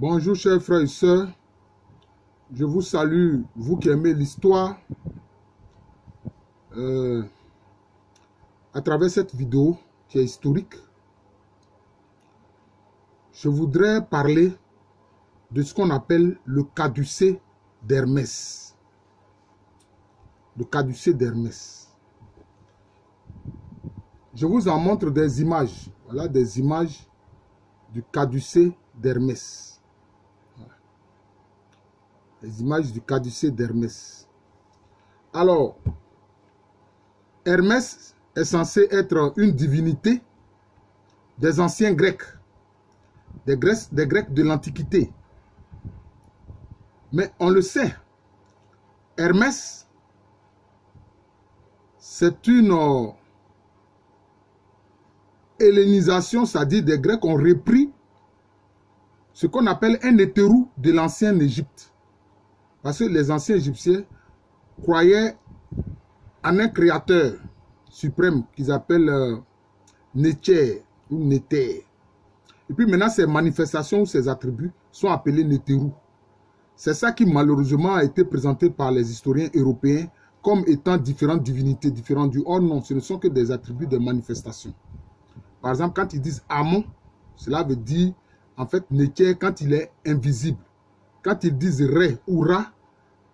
Bonjour chers frères et sœurs, je vous salue, vous qui aimez l'histoire. À travers cette vidéo qui est historique, je voudrais parler de ce qu'on appelle le caducée d'Hermès. Le caducée d'Hermès. Je vous en montre des images. Voilà des images du caducée d'Hermès. Les images du caducée d'Hermès. Alors, Hermès est censé être une divinité des anciens Grecs, des Grecs de l'Antiquité. Mais on le sait, Hermès, c'est une hellénisation, c'est-à-dire des Grecs ont repris ce qu'on appelle un hétérou de l'ancienne Égypte. Parce que les anciens Égyptiens croyaient en un créateur suprême qu'ils appellent Nétché ou Néter. Et puis maintenant, ces manifestations ou ces attributs sont appelés Nétérou. C'est ça qui malheureusement a été présenté par les historiens européens comme étant différentes divinités, différents dieux. Or non, ce ne sont que des attributs de manifestation. Par exemple, quand ils disent Amon, cela veut dire en fait Nétché quand il est invisible. Quand ils disent Ré ou Ra,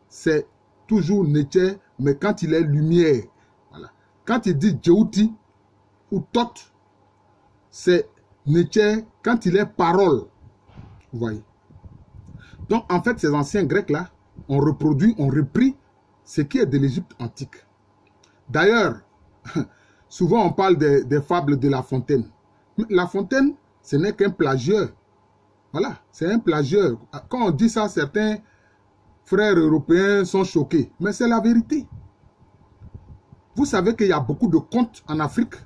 c'est toujours Nétché, mais quand il est lumière. Voilà. Quand il dit Djéouti ou Tot, c'est Nétché quand il est parole. Vous voyez. Donc, en fait, ces anciens Grecs-là ont reproduit, ont repris ce qui est de l'Égypte antique. D'ailleurs, souvent on parle des fables de La Fontaine. La Fontaine, ce n'est qu'un plagieur. Voilà, c'est un plagieur. Quand on dit ça, certains frères européens sont choqués. Mais c'est la vérité. Vous savez qu'il y a beaucoup de contes en Afrique,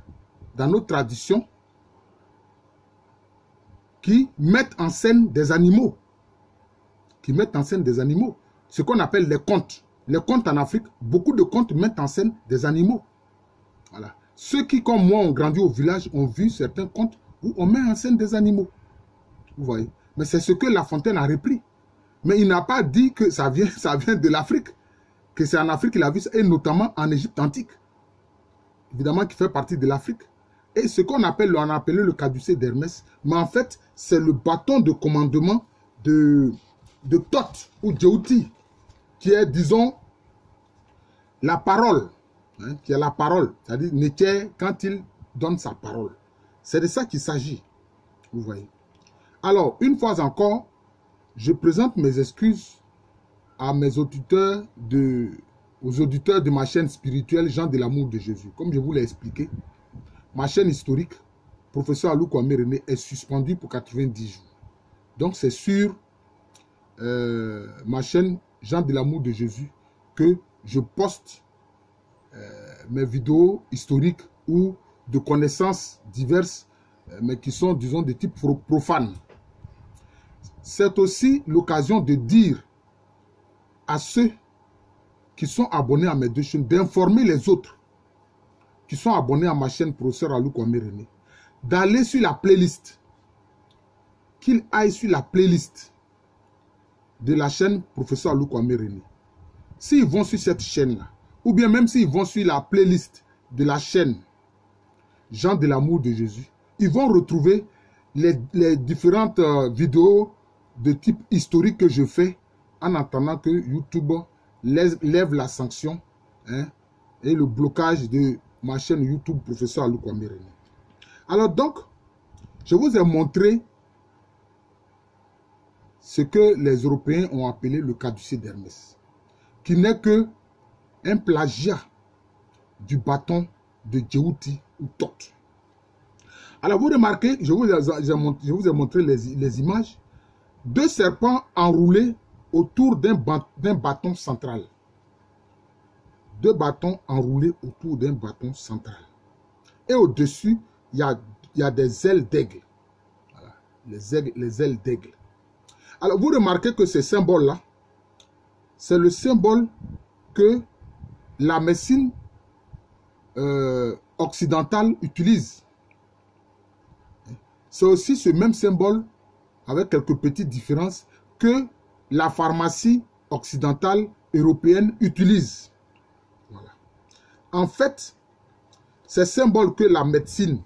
dans nos traditions, qui mettent en scène des animaux. Qui mettent en scène des animaux. Ce qu'on appelle les contes. Les contes en Afrique, beaucoup de contes mettent en scène des animaux. Voilà. Ceux qui, comme moi, ont grandi au village, ont vu certains contes où on met en scène des animaux. Vous voyez. Mais c'est ce que La Fontaine a repris. Mais il n'a pas dit que ça vient de l'Afrique. Que c'est en Afrique qu'il a vu ça, et notamment en Égypte antique. Évidemment, qui fait partie de l'Afrique. Et ce qu'on appelle, on a appelé le caducée d'Hermès, mais en fait, c'est le bâton de commandement de Thoth ou Djéouti, qui est, disons, la parole. Hein, qui est la parole. C'est-à-dire, Nétché, quand il donne sa parole. C'est de ça qu'il s'agit. Vous voyez. Alors, une fois encore, je présente mes excuses à mes auditeurs aux auditeurs de ma chaîne spirituelle Jean de l'amour de Jésus. Comme je vous l'ai expliqué, ma chaîne historique, professeur Alou Kwame René, est suspendue pour 90 jours. Donc, c'est sur ma chaîne Jean de l'amour de Jésus que je poste mes vidéos historiques ou de connaissances diverses, mais qui sont, disons, de type profane. C'est aussi l'occasion de dire à ceux qui sont abonnés à mes deux chaînes, d'informer les autres qui sont abonnés à ma chaîne professeur Alou Kwame René, d'aller sur la playlist, qu'ils aillent sur la playlist de la chaîne professeur Alou Kwame René. S'ils vont sur cette chaîne-là, ou bien même s'ils vont sur la playlist de la chaîne Jean de l'amour de Jésus, ils vont retrouver les différentes vidéos de type historique que je fais en attendant que YouTube lève la sanction, hein, et le blocage de ma chaîne YouTube professeur Alou Kwame René. Alors donc, je vous ai montré ce que les Européens ont appelé le caducée d'Hermès, qui n'est que un plagiat du bâton de Djéouti ou Thoth. Alors vous remarquez, je vous ai montré les images, deux serpents enroulés autour d'un bâton central. Deux bâtons enroulés autour d'un bâton central. Et au-dessus, il y a des ailes d'aigle. Voilà, les ailes d'aigle. Alors vous remarquez que ces symboles-là, c'est le symbole que la médecine occidentale utilise. C'est aussi ce même symbole avec quelques petites différences, que la pharmacie occidentale européenne utilise. Voilà. En fait, ces symboles que la médecine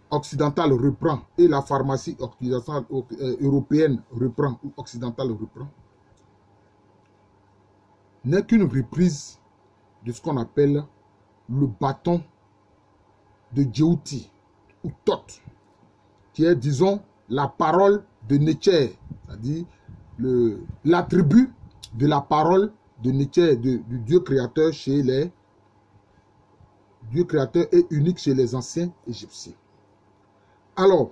occidentale reprend et la pharmacie occidentale européenne reprend ou occidentale reprend n'est qu'une reprise de ce qu'on appelle le bâton de Djéouti ou Thoth, qui est, disons, la parole de Nietzsche, c'est-à-dire l'attribut de la parole de Nietzsche, du Dieu créateur chez les Dieu créateur et unique chez les anciens Égyptiens. Alors,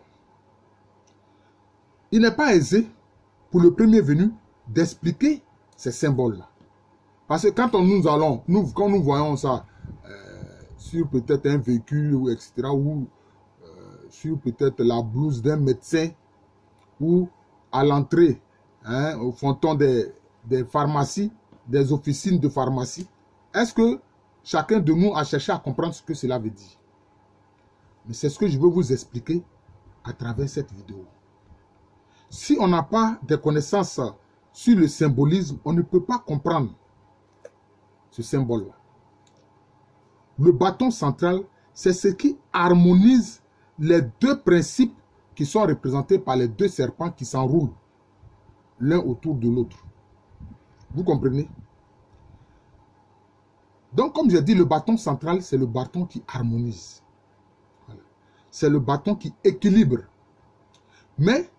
il n'est pas aisé pour le premier venu d'expliquer ces symboles-là. Parce que quand quand nous voyons ça sur peut-être un véhicule, ou etc., ou sur peut-être la blouse d'un médecin, ou à l'entrée, au fronton des pharmacies, des officines de pharmacie, est-ce que chacun de nous a cherché à comprendre ce que cela veut dire? Mais c'est ce que je veux vous expliquer à travers cette vidéo. Si on n'a pas de connaissances sur le symbolisme, on ne peut pas comprendre ce symbole-là. Le bâton central, c'est ce qui harmonise les deux principes qui sont représentés par les deux serpents qui s'enroulent l'un autour de l'autre. Vous comprenez? Donc, comme j'ai dit, le bâton central, c'est le bâton qui harmonise. Voilà. C'est le bâton qui équilibre. Mais,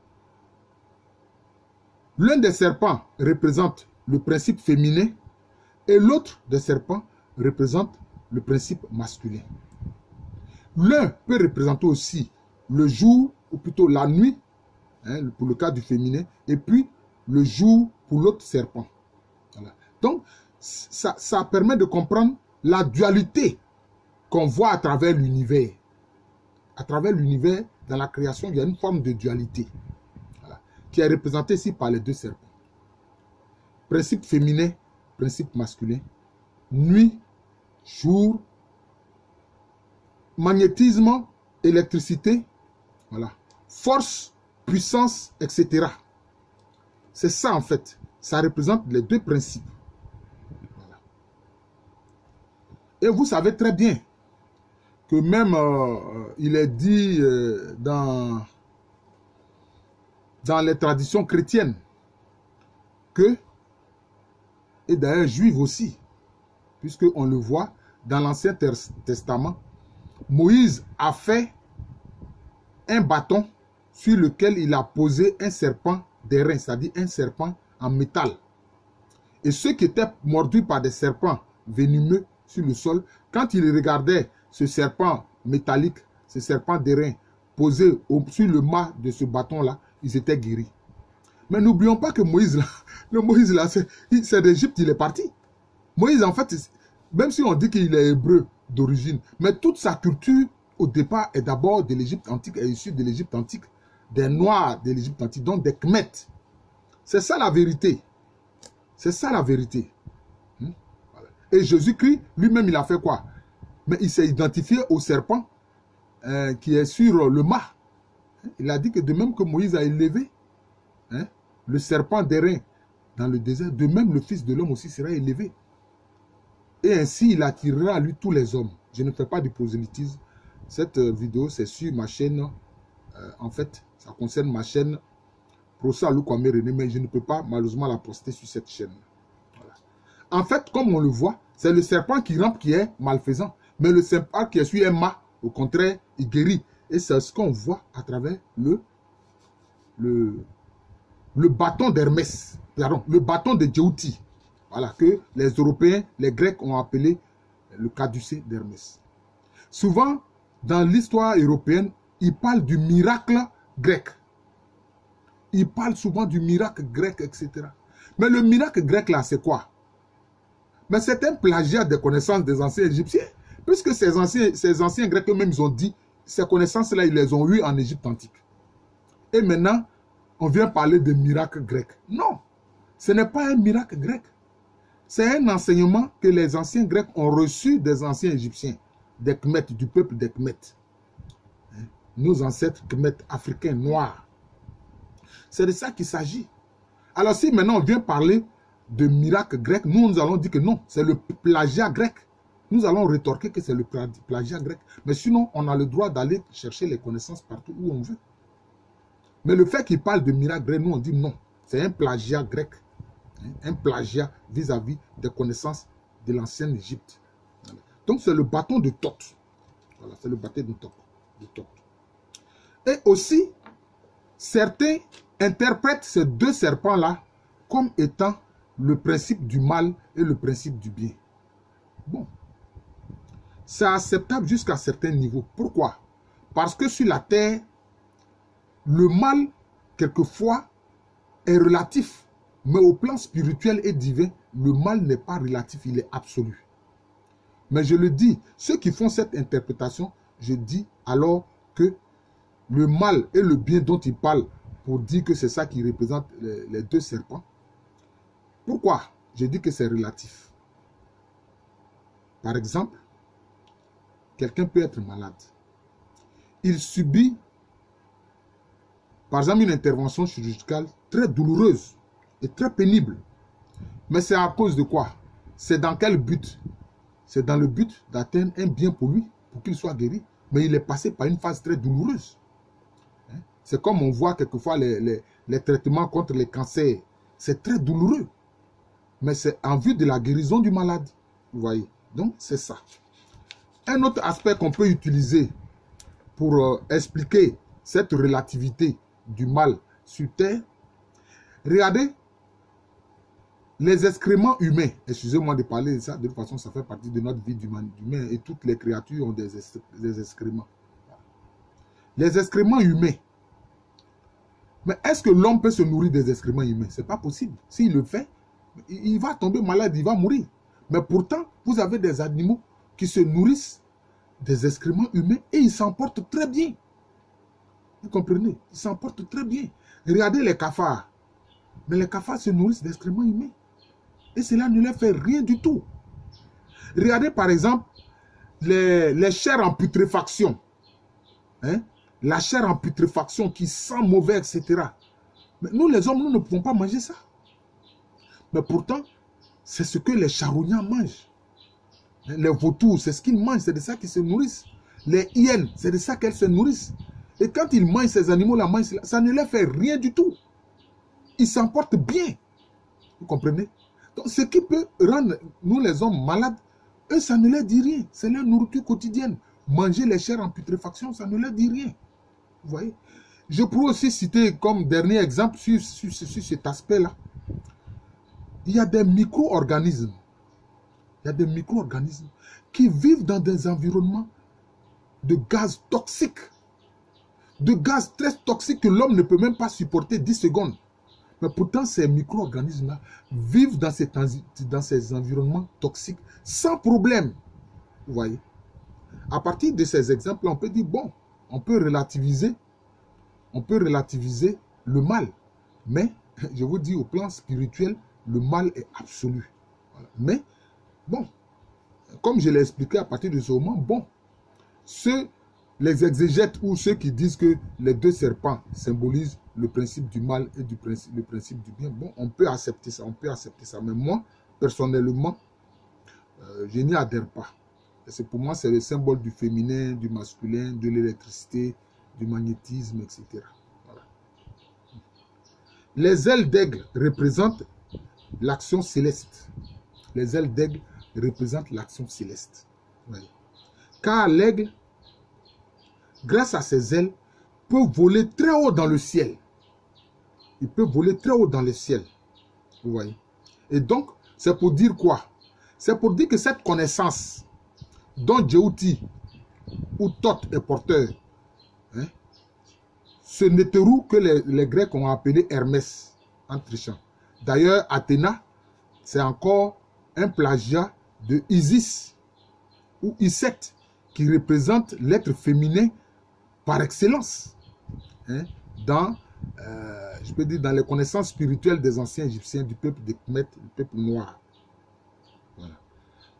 l'un des serpents représente le principe féminin et l'autre des serpents représente le principe masculin. L'un peut représenter aussi le jour, ou plutôt la nuit, pour le cas du féminin, et puis le jour pour l'autre serpent. Voilà. Donc, ça permet de comprendre la dualité qu'on voit à travers l'univers. À travers l'univers, dans la création, il y a une forme de dualité, voilà, qui est représentée ici par les deux serpents. Principe féminin, principe masculin, nuit, jour, magnétisme, électricité, voilà, force, puissance, etc. C'est ça en fait. Ça représente les deux principes. Voilà. Et vous savez très bien que même il est dit dans les traditions chrétiennes que, et d'ailleurs juives aussi, puisqu'on le voit dans l'Ancien Testament, Moïse a fait un bâton sur lequel il a posé un serpent d'airain, c'est-à-dire un serpent en métal. Et ceux qui étaient mordus par des serpents venimeux sur le sol, quand ils regardaient ce serpent métallique, ce serpent d'airain posé sur le mât de ce bâton-là, ils étaient guéris. Mais n'oublions pas que Moïse, là, c'est d'Égypte, il est parti. Moïse, en fait, même si on dit qu'il est hébreu d'origine, mais toute sa culture, au départ, est d'abord de l'Égypte antique, est issue de l'Égypte antique, des Noirs de l'Égypte antique, donc des Khmets. C'est ça la vérité. C'est ça la vérité. Voilà. Et Jésus-Christ, lui-même, il a fait quoi? Mais il s'est identifié au serpent qui est sur le mât. Il a dit que de même que Moïse a élevé le serpent d'airain dans le désert, de même le Fils de l'homme aussi sera élevé. Et ainsi, il attirera à lui tous les hommes. Je ne fais pas de prosélytisme. Cette vidéo, c'est sur ma chaîne. En fait, ça concerne ma chaîne Prosa Lukwame René, mais je ne peux pas malheureusement la poster sur cette chaîne. Voilà. En fait, comme on le voit, c'est le serpent qui rampe qui est malfaisant. Mais le serpent qui est sur un mât, au contraire, il guérit. Et c'est ce qu'on voit à travers le bâton d'Hermès. Pardon, le bâton de Djéouti. Voilà, que les Européens, les Grecs ont appelé le caducée d'Hermès. Souvent, dans l'histoire européenne, ils parlent du miracle grec. Ils parlent souvent du miracle grec, etc. Mais le miracle grec, là, c'est quoi? Mais c'est un plagiat des connaissances des anciens Égyptiens. Puisque ces anciens Grecs eux-mêmes, ils ont dit, ces connaissances-là, ils les ont eues en Égypte antique. Et maintenant, on vient parler de miracle grec. Non, ce n'est pas un miracle grec. C'est un enseignement que les anciens Grecs ont reçu des anciens Égyptiens, des Khmets, du peuple des Khmets. Nos ancêtres Khmets africains noirs. C'est de ça qu'il s'agit. Alors si maintenant on vient parler de miracle grec, nous allons dire que non, c'est le plagiat grec. Nous allons rétorquer que c'est le plagiat grec. Mais sinon, on a le droit d'aller chercher les connaissances partout où on veut. Mais le fait qu'il parle de miracle grec, nous on dit non. C'est un plagiat grec. Un plagiat vis-à-vis des connaissances de l'ancienne Égypte. Donc c'est le bâton de Thoth. Voilà, c'est le bâton de Thoth. Et aussi, certains interprètent ces deux serpents-là comme étant le principe du mal et le principe du bien. Bon. C'est acceptable jusqu'à certains niveaux. Pourquoi? Parce que sur la terre, le mal, quelquefois, est relatif. Mais au plan spirituel et divin, le mal n'est pas relatif, il est absolu. Mais je le dis, ceux qui font cette interprétation, je dis alors que le mal et le bien dont ils parlent, pour dire que c'est ça qui représente les deux serpents. Pourquoi? Je dis que c'est relatif. Par exemple, quelqu'un peut être malade. Il subit, par exemple, une intervention chirurgicale très douloureuse et très pénible. Mais c'est à cause de quoi? C'est dans quel but? C'est dans le but d'atteindre un bien pour lui, pour qu'il soit guéri. Mais il est passé par une phase très douloureuse. C'est comme on voit quelquefois les traitements contre les cancers. C'est très douloureux. Mais c'est en vue de la guérison du malade. Vous voyez? Donc, c'est ça. Un autre aspect qu'on peut utiliser pour expliquer cette relativité du mal sur Terre, regardez les excréments humains. Excusez-moi de parler de ça, de toute façon, ça fait partie de notre vie d'humain et toutes les créatures ont des excréments. Les excréments humains. Mais est-ce que l'homme peut se nourrir des excréments humains? Ce n'est pas possible. S'il le fait, il va tomber malade, il va mourir. Mais pourtant, vous avez des animaux qui se nourrissent des excréments humains et ils s'en portent très bien. Vous comprenez? Ils s'en portent très bien. Regardez les cafards. Mais les cafards se nourrissent d'excréments humains. Et cela ne leur fait rien du tout. Regardez par exemple les chairs en putréfaction. Hein? La chair en putréfaction qui sent mauvais, etc. Mais nous les hommes, nous ne pouvons pas manger ça. Mais pourtant, c'est ce que les charognards mangent. Les vautours, c'est ce qu'ils mangent, c'est de ça qu'ils se nourrissent. Les hyènes, c'est de ça qu'elles se nourrissent. Et quand ils mangent ces animaux-là, ça ne leur fait rien du tout. Ils s'en portent bien. Vous comprenez? Donc, ce qui peut rendre nous les hommes malades, eux, ça ne leur dit rien. C'est leur nourriture quotidienne. Manger les chairs en putréfaction, ça ne leur dit rien. Vous voyez? Je pourrais aussi citer comme dernier exemple sur cet aspect-là. Il y a des micro-organismes. Il y a des micro-organismes qui vivent dans des environnements de gaz toxiques. De gaz très toxiques que l'homme ne peut même pas supporter 10 secondes. Mais pourtant, ces micro-organismes-là vivent dans ces environnements toxiques sans problème. Vous voyez? À partir de ces exemples, on peut dire, bon, on peut relativiser le mal. Mais, je vous dis, au plan spirituel, le mal est absolu. Voilà. Mais, bon, comme je l'ai expliqué à partir de ce moment, bon, les exégètes ou ceux qui disent que les deux serpents symbolisent le principe du mal et le principe du bien, bon, on peut accepter ça, Mais moi, personnellement, je n'y adhère pas. Pour moi, c'est le symbole du féminin, du masculin, de l'électricité, du magnétisme, etc. Voilà. Les ailes d'aigle représentent l'action céleste. Les ailes d'aigle représentent l'action céleste. Voyez. Car l'aigle, grâce à ses ailes, peut voler très haut dans le ciel. Il peut voler très haut dans le ciel. Vous voyez. Et donc, c'est pour dire quoi? C'est pour dire que cette connaissance dont Djéouti ou Thoth est porteur, hein, ce Nétérou que les Grecs ont appelé Hermès en trichant. D'ailleurs, Athéna, c'est encore un plagiat de Isis ou Iset qui représente l'être féminin par excellence, hein, dans, je peux dire, dans les connaissances spirituelles des anciens Égyptiens du peuple de Kemet, du peuple noir. Voilà.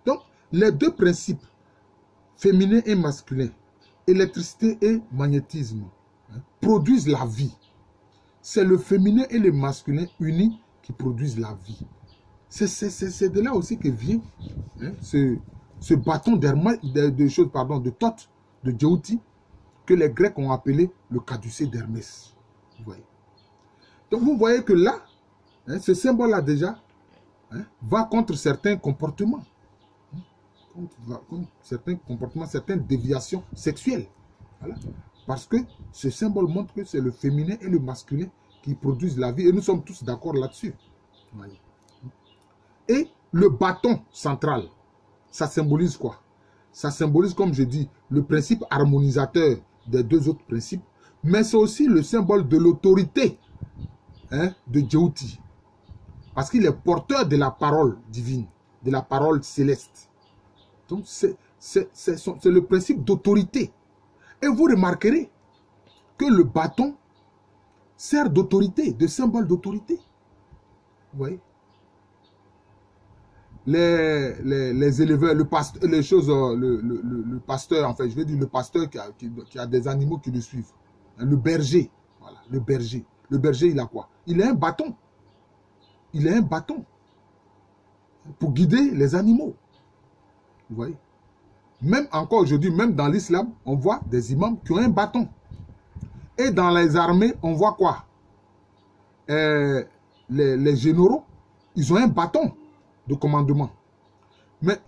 Donc, les deux principes, féminin et masculin, électricité et magnétisme, hein, produisent la vie. c'est le féminin et le masculin unis qui produisent la vie. C'est de là aussi que vient hein, ce bâton de Thoth, de Djéouti, que les Grecs ont appelé le caducée d'Hermès. Vous voyez. Donc vous voyez que là, hein, ce symbole-là déjà hein, va contre certains comportements. Contre certains comportements, certaines déviations sexuelles. Voilà. Parce que ce symbole montre que c'est le féminin et le masculin qui produisent la vie. Et nous sommes tous d'accord là-dessus. Et le bâton central, ça symbolise quoi? Ça symbolise, comme je dis, le principe harmonisateur des deux autres principes. Mais c'est aussi le symbole de l'autorité hein, de Djéouti. Parce qu'il est porteur de la parole divine, de la parole céleste. Donc, c'est le principe d'autorité. Et vous remarquerez que le bâton sert d'autorité, de symbole d'autorité. Vous voyez? Les éleveurs, le pasteur, les choses, le pasteur, en fait, je veux dire le pasteur qui a des animaux qui le suivent. Le berger, voilà, le berger. Le berger, il a quoi? Il a un bâton. Il a un bâton pour guider les animaux. Vous voyez? Même encore aujourd'hui, même dans l'islam, on voit des imams qui ont un bâton. Et dans les armées, on voit quoi? Les généraux, ils ont un bâton de commandement. Mais,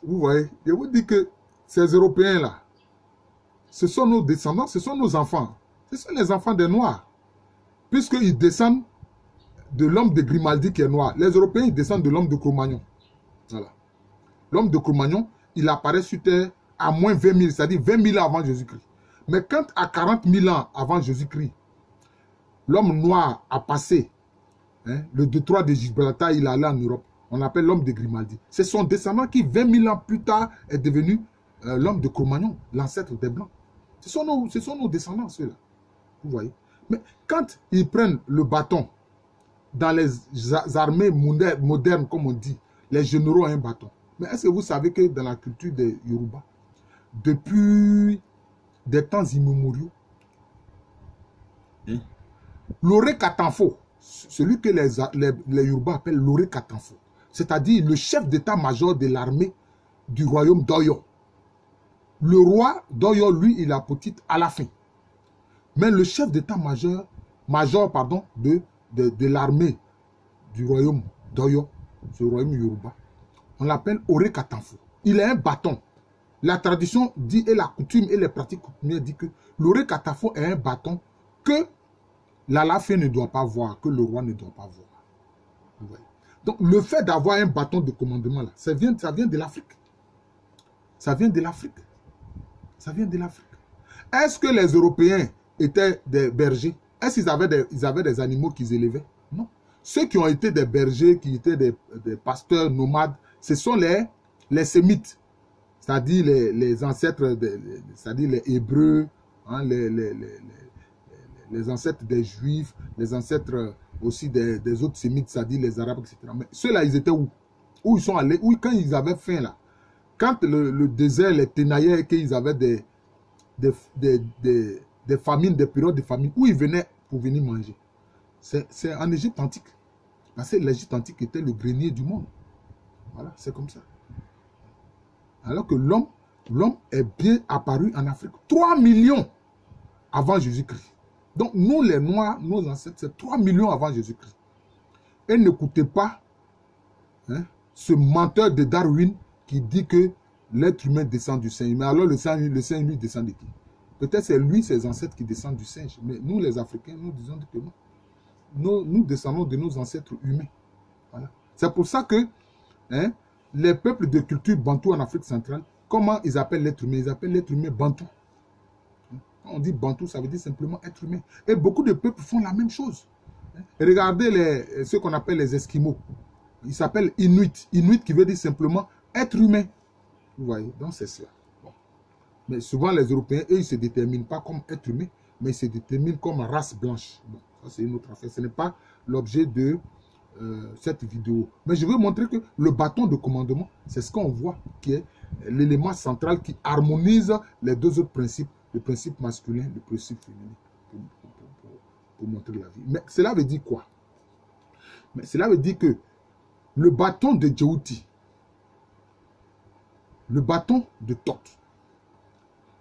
vous voyez, je vous dis que ces Européens-là, ce sont nos descendants, ce sont nos enfants. Ce sont les enfants des Noirs. Puisqu'ils descendent de l'homme de Grimaldi qui est noir. Les Européens, ils descendent de l'homme de Cro-Magnon. Voilà. L'homme de Cro-Magnon, il apparaît sur Terre à moins 20 000, c'est-à-dire 20 000 ans avant Jésus-Christ. Mais quand à 40 000 ans avant Jésus-Christ, l'homme noir a passé hein, le détroit de Gibraltar, il est allé en Europe. On appelle l'homme de Grimaldi. C'est son descendant qui, 20 000 ans plus tard, est devenu l'homme de Cro-Magnon, l'ancêtre des Blancs. Ce sont nos descendants, ceux-là. Vous voyez. Mais quand ils prennent le bâton, dans les armées modernes, comme on dit, les généraux ont un bâton. Mais est-ce que vous savez que dans la culture des Yoruba, depuis des temps immémoriaux, l'Oré Katanfo, celui que les Yoruba appellent l'Oré Katanfo, c'est-à-dire le chef d'état-major de l'armée du royaume d'Oyo. Le roi d'Oyo, lui, il a petite à la fin. Mais le chef d'état-major de l'armée du royaume d'Oyo, ce royaume Yoruba, on l'appelle Oré Katanfo. Il a un bâton. La tradition dit, et la coutume et les pratiques coutumières disent que l'Oré Katanfo est un bâton que l'Alafé ne doit pas voir, que le roi ne doit pas voir. Vous voyez? Donc, le fait d'avoir un bâton de commandement, là, ça vient de l'Afrique. Ça vient de l'Afrique. Ça vient de l'Afrique. Est-ce que les Européens étaient des bergers? Est-ce qu'ils avaient des animaux qu'ils élevaient? Non. Ceux qui ont été des bergers, qui étaient des pasteurs nomades, ce sont les Sémites, c'est-à-dire les ancêtres, c'est-à-dire les Hébreux, hein, les ancêtres des Juifs, les ancêtres aussi des autres Sémites, c'est-à-dire les Arabes, etc. Mais ceux-là, ils étaient où? Où ils sont allés? Où, quand ils avaient faim, là? Quand le désert les tenaillait et qu'ils avaient des famines, des périodes de famine, où ils venaient pour venir manger? C'est en Égypte antique. Parce que l'Égypte antique était le grenier du monde. Voilà, c'est comme ça. Alors que l'homme est bien apparu en Afrique 3 millions avant Jésus-Christ. Donc nous les Noirs, nos ancêtres, c'est 3 millions avant Jésus-Christ. Et n'écoutez pas hein, ce menteur de Darwin qui dit que l'être humain descend du singe. Mais alors le singe lui descend de qui? Peut-être c'est lui, ses ancêtres qui descendent du singe. Mais nous les Africains, nous disons que non. Nous descendons de nos ancêtres humains. Voilà. C'est pour ça que hein, les peuples de culture bantou en Afrique centrale, comment ils appellent l'être humain? Ils appellent l'être humain bantou. Quand on dit bantou, ça veut dire simplement être humain. Et beaucoup de peuples font la même chose. Et regardez ce qu'on appelle les Esquimaux. Ils s'appellent Inuit. Inuit qui veut dire simplement être humain. Vous voyez, donc c'est cela. Bon. Mais souvent les Européens, eux, ils ne se déterminent pas comme être humain, mais ils se déterminent comme race blanche. Bon, ça c'est une autre affaire. Ce n'est pas l'objet de cette vidéo. Mais je veux montrer que le bâton de commandement, c'est ce qu'on voit qui est l'élément central qui harmonise les deux autres principes, le principe masculin, le principe féminin. pour montrer la vie. Mais cela veut dire quoi? Mais cela veut dire que le bâton de Djéhouti, le bâton de Thoth,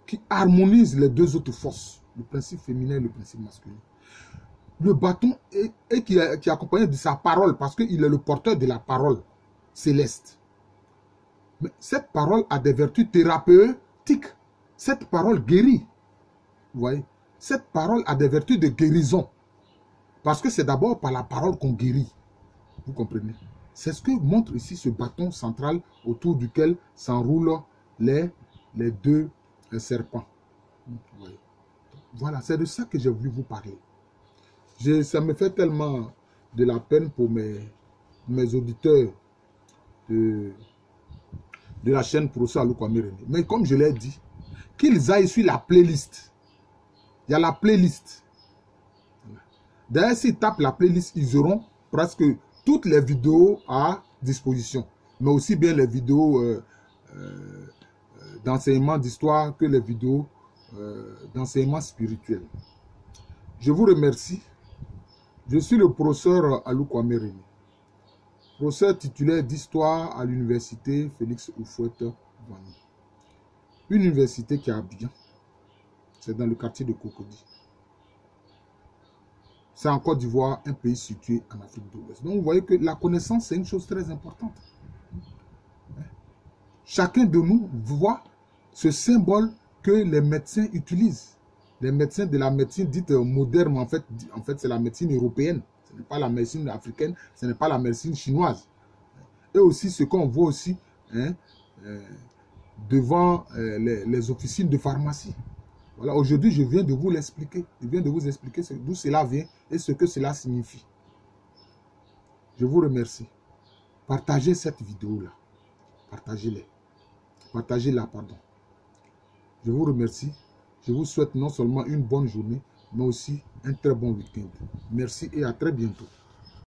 qui harmonise les deux autres forces, le principe féminin et le principe masculin. Le bâton qui est accompagné de sa parole, parce qu'il est le porteur de la parole céleste. Mais cette parole a des vertus thérapeutiques. Cette parole guérit. Vous voyez? Cette parole a des vertus de guérison. Parce que c'est d'abord par la parole qu'on guérit. Vous comprenez? C'est ce que montre ici ce bâton central autour duquel s'enroulent les deux serpents. Voilà, c'est de ça que j'ai voulu vous parler. Ça me fait tellement de la peine pour mes auditeurs de la chaîne Procès Alou Kwame René. Mais comme je l'ai dit, qu'ils aillent sur la playlist. Il y a la playlist. D'ailleurs, s'ils tapent la playlist, ils auront presque toutes les vidéos à disposition. Mais aussi bien les vidéos d'enseignement d'histoire que les vidéos d'enseignement spirituel. Je vous remercie. Je suis le professeur Alou Kwame René, professeur titulaire d'histoire à l'université Félix Houphouët-Boigny. Une université qui est à Abidjan. C'est dans le quartier de Cocody. C'est en Côte d'Ivoire, un pays situé en Afrique de l'Ouest. Donc vous voyez que la connaissance, c'est une chose très importante. Chacun de nous voit ce symbole que les médecins utilisent. Les médecins de la médecine dite moderne, en fait c'est la médecine européenne. Ce n'est pas la médecine africaine, ce n'est pas la médecine chinoise. Et aussi ce qu'on voit aussi devant les officines de pharmacie. Voilà, aujourd'hui je viens de vous l'expliquer. Je viens de vous expliquer d'où cela vient et ce que cela signifie. Je vous remercie. Partagez cette vidéo-là. Partagez-la. Partagez-la, pardon. Je vous remercie. Je vous souhaite non seulement une bonne journée, mais aussi un très bon week-end. Merci et à très bientôt.